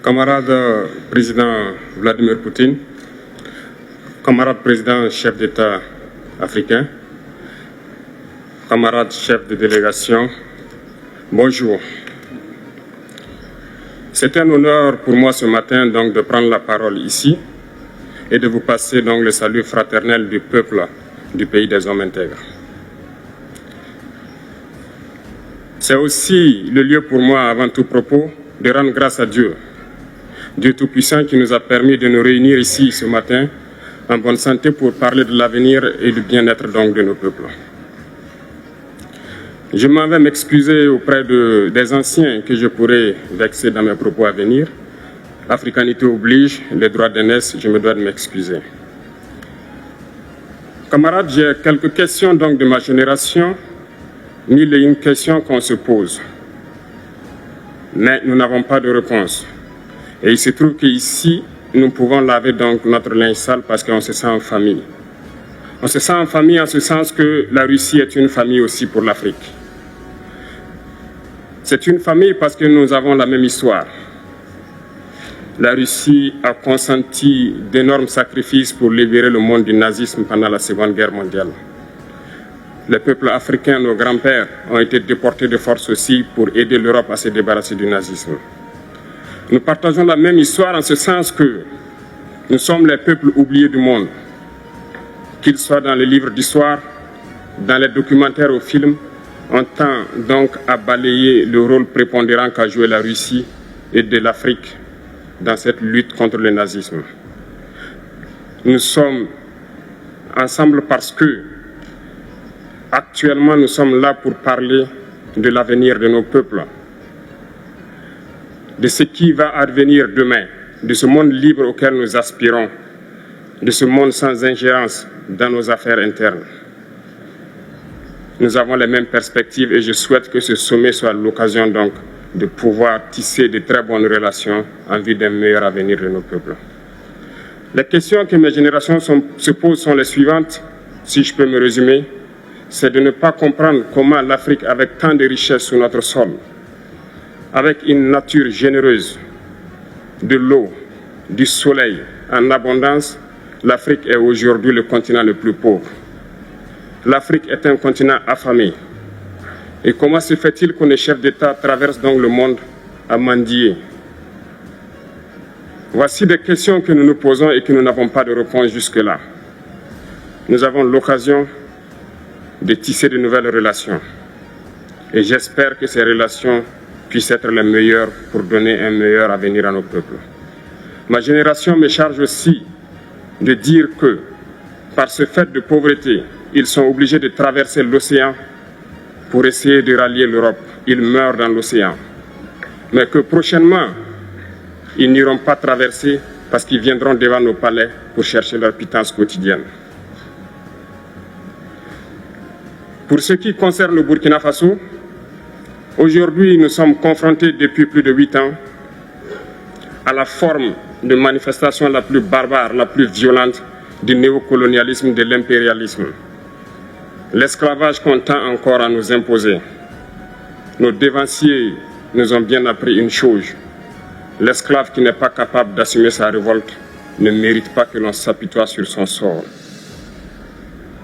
Camarade président Vladimir Poutine, camarade président chef d'État africain, camarades chefs de délégation, bonjour. C'est un honneur pour moi ce matin donc de prendre la parole ici et de vous passer donc le salut fraternel du peuple du pays des hommes intègres. C'est aussi le lieu pour moi, avant tout propos, de rendre grâce à Dieu, Dieu Tout-Puissant qui nous a permis de nous réunir ici ce matin en bonne santé pour parler de l'avenir et du bien-être donc de nos peuples. Je m'en vais m'excuser auprès des anciens que je pourrais vexer dans mes propos à venir. Africanité oblige, les droits d'aînesse, je me dois de m'excuser. Camarades, j'ai quelques questions donc de ma génération, mille et une questions qu'on se pose. Mais nous n'avons pas de réponse. Et il se trouve qu'ici, nous pouvons laver donc notre linge sale parce qu'on se sent en famille. On se sent en famille en ce sens que la Russie est une famille aussi pour l'Afrique. C'est une famille parce que nous avons la même histoire. La Russie a consenti d'énormes sacrifices pour libérer le monde du nazisme pendant la Seconde Guerre mondiale. Les peuples africains, nos grands-pères, ont été déportés de force aussi pour aider l'Europe à se débarrasser du nazisme. Nous partageons la même histoire en ce sens que nous sommes les peuples oubliés du monde, qu'ils soient dans les livres d'histoire, dans les documentaires ou films. On tend donc à balayer le rôle prépondérant qu'a joué la Russie et de l'Afrique dans cette lutte contre le nazisme. Nous sommes ensemble parce que actuellement nous sommes là pour parler de l'avenir de nos peuples, de ce qui va advenir demain, de ce monde libre auquel nous aspirons, de ce monde sans ingérence dans nos affaires internes. Nous avons les mêmes perspectives et je souhaite que ce sommet soit l'occasion donc de pouvoir tisser de très bonnes relations en vue d'un meilleur avenir de nos peuples. Les questions que mes générations se posent sont les suivantes, si je peux me résumer, c'est de ne pas comprendre comment l'Afrique, avec tant de richesses sur notre sol, avec une nature généreuse, de l'eau, du soleil en abondance, l'Afrique est aujourd'hui le continent le plus pauvre. L'Afrique est un continent affamé. Et comment se fait-il que les chefs d'État traversent donc le monde à mendier? Voici des questions que nous nous posons et que nous n'avons pas de réponse jusque-là. Nous avons l'occasion de tisser de nouvelles relations. Et j'espère que ces relations puissent être les meilleures pour donner un meilleur avenir à nos peuples. Ma génération me charge aussi de dire que, par ce fait de pauvreté, ils sont obligés de traverser l'océan pour essayer de rallier l'Europe. Ils meurent dans l'océan. Mais que prochainement, ils n'iront pas traverser parce qu'ils viendront devant nos palais pour chercher leur pitance quotidienne. Pour ce qui concerne le Burkina Faso, aujourd'hui, nous sommes confrontés depuis plus de 8 ans à la forme de manifestation la plus barbare, la plus violente du néocolonialisme, de l'impérialisme. L'esclavage qu'on tend encore à nous imposer. Nos dévanciers nous ont bien appris une chose. L'esclave qui n'est pas capable d'assumer sa révolte ne mérite pas que l'on s'apitoie sur son sort.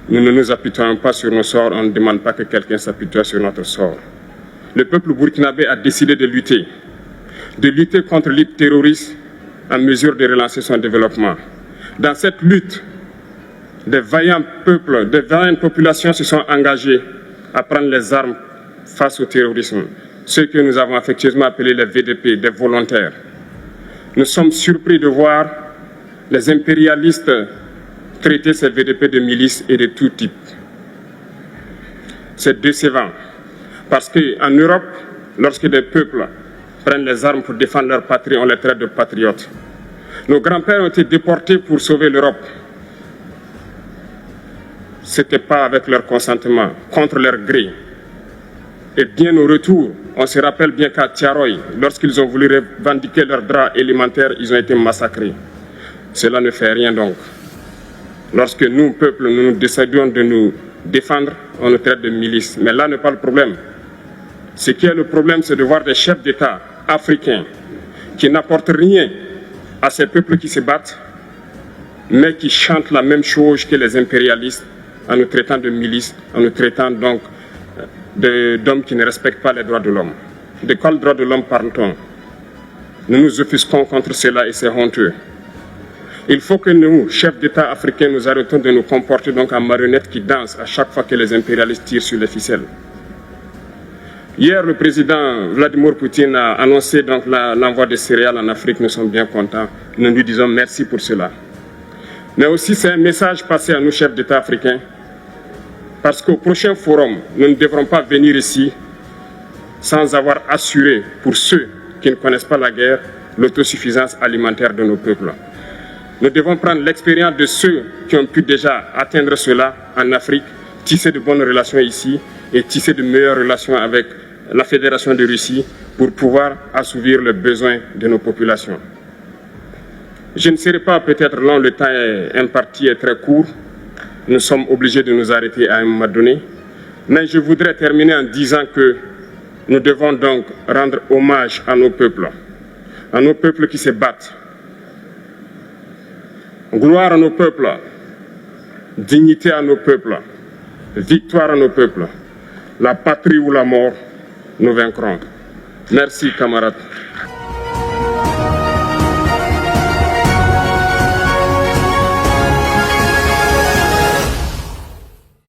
Nous ne nous apitoyons pas sur nos sorts, on ne demande pas que quelqu'un s'apitoie sur notre sort. Le peuple burkinabé a décidé de lutter contre l'île terroriste en mesure de relancer son développement. Dans cette lutte, des vaillants peuples, des vaillantes populations se sont engagées à prendre les armes face au terrorisme, ceux que nous avons affectueusement appelés les VDP, des volontaires. Nous sommes surpris de voir les impérialistes traiter ces VDP de milices et de tout type. C'est décevant, parce qu'en Europe, lorsque des peuples prennent les armes pour défendre leur patrie, on les traite de patriotes. Nos grands-pères ont été déportés pour sauver l'Europe. Ce n'était pas avec leur consentement, contre leur gré. Et bien au retour, on se rappelle bien qu'à Tiaroy, lorsqu'ils ont voulu revendiquer leurs droits élémentaires, ils ont été massacrés. Cela ne fait rien donc. Lorsque nous, peuple, nous décidons de nous défendre, on nous traite de milices. Mais là n'est pas le problème. Ce qui est le problème, c'est de voir des chefs d'État africains qui n'apportent rien à ces peuples qui se battent, mais qui chantent la même chose que les impérialistes en nous traitant de milices, en nous traitant donc d'hommes qui ne respectent pas les droits de l'homme. De quels droits de l'homme parle-t-on? Nous nous offusquons contre cela et c'est honteux. Il faut que nous, chefs d'État africains, nous arrêtons de nous comporter donc en marionnettes qui dansent à chaque fois que les impérialistes tirent sur les ficelles. Hier, le président Vladimir Poutine a annoncé donc l'envoi de céréales en Afrique. Nous sommes bien contents. Nous lui disons merci pour cela. Mais aussi, c'est un message passé à nous, chefs d'État africains, parce qu'au prochain forum, nous ne devrons pas venir ici sans avoir assuré, pour ceux qui ne connaissent pas la guerre, l'autosuffisance alimentaire de nos peuples. Nous devons prendre l'expérience de ceux qui ont pu déjà atteindre cela en Afrique, tisser de bonnes relations ici et tisser de meilleures relations avec la Fédération de Russie pour pouvoir assouvir les besoins de nos populations. Je ne serai pas peut-être long, le temps imparti est très court. Nous sommes obligés de nous arrêter à un moment donné. Mais je voudrais terminer en disant que nous devons donc rendre hommage à nos peuples qui se battent. Gloire à nos peuples, dignité à nos peuples, victoire à nos peuples. La patrie ou la mort, nous vaincrons. Merci, camarades.